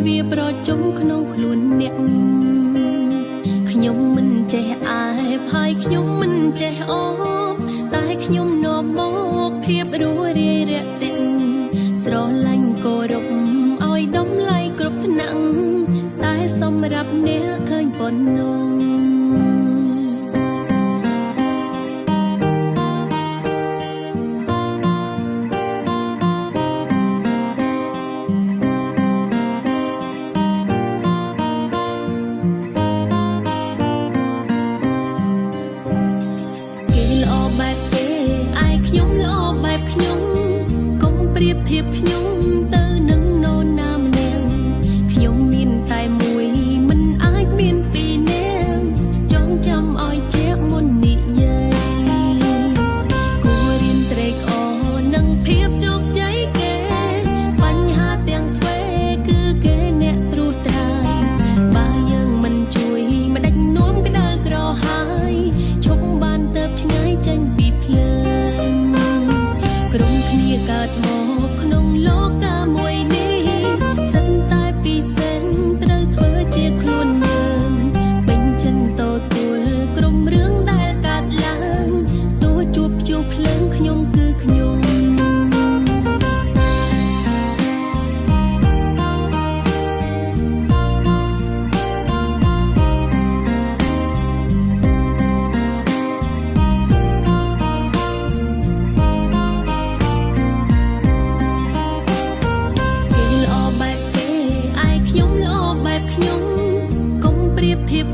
វាប្រជុំក្នុងខ្លួនអ្នកខ្ញុំមិនចេះអែបហើយខ្ញុំមិនចេះអូបតែខ្ញុំនាំមកភាពរួសរាយរាក់ទាក់ស្រឡាញ់គោរពឲ្យតម្លៃគ្រប់ថ្នាក់តែសម្រាប់អ្នកឃើញប៉ុណ្ណឹងប្រៀបធៀបខ្ញុំទៅនឹងនរណាម្នាក់ខ្ញុំមានតែមួយមិនអាចមានពីរនាក់ចងចាំឲ្យជាមុននិយាយគួររៀនត្រេកអរនឹងភាពជោគជ័យគេបញ្ហាទាំងទ្វេគឺគេអ្នកត្រួសត្រាយបើយើងមិនជួយមិនដាច់នោមក្តៅក្រហាយឈប់បានទៅឆ្ងាយចេញពីភ្លើងក្រុមគ្នាកើតមកក្នុងលោកាមួយនេះសិនតែពីសិនត្រូវធ្វើជាខ្លួនយើងពេញចិនតទួលក្រុមរឿងដែលកើតឡើងទោះជួបភ្ជួរភ្លើងខ្ញុំគឺខ្ញុំ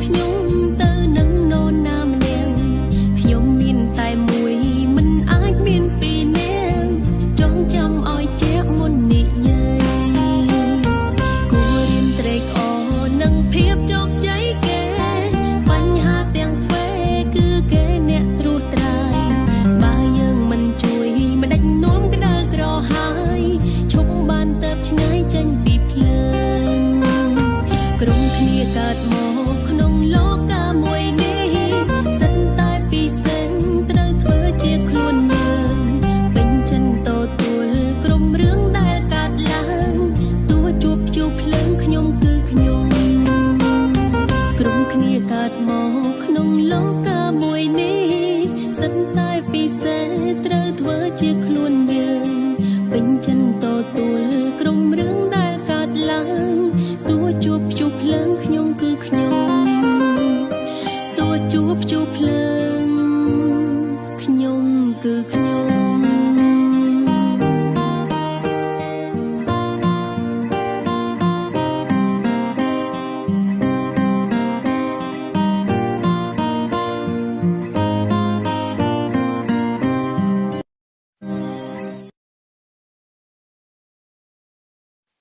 ខ្ញុំទៅនឹងនរណាម្នាក់ខ្ញុំមានតែមួយមិនអាចមានពីរនាក់ចងចាំឲ្យជាមុននិយាយគួររៀនត្រេកអរនឹងភាពជោគជ័យគេបញ្ហាទាំងទ្វេគឺគេអ្នកត្រួសត្រាយបើយើងមិនជួយមិនដាច់នោមក្តៅក្រហាយឈប់បានទៅឆ្ងាយចេញពីភ្លើងក្រុមគ្នាកើតមកក្នុងលោកាមួយនេះសិនតែពីសិនត្រូវធ្វើជាខ្លួនយើងពេញចិនតទួលក្រុមរឿងដែលកើតឡើងទោះជួបភ្ជួរភ្លើងខ្ញុំគឺខ្ញុំក្រុមគ្នាកើតមកក្នុងលោកាមួយនេះសិនតែពីសិនត្រូវធ្វើជាខ្លួនយើងពេញចិនតទួល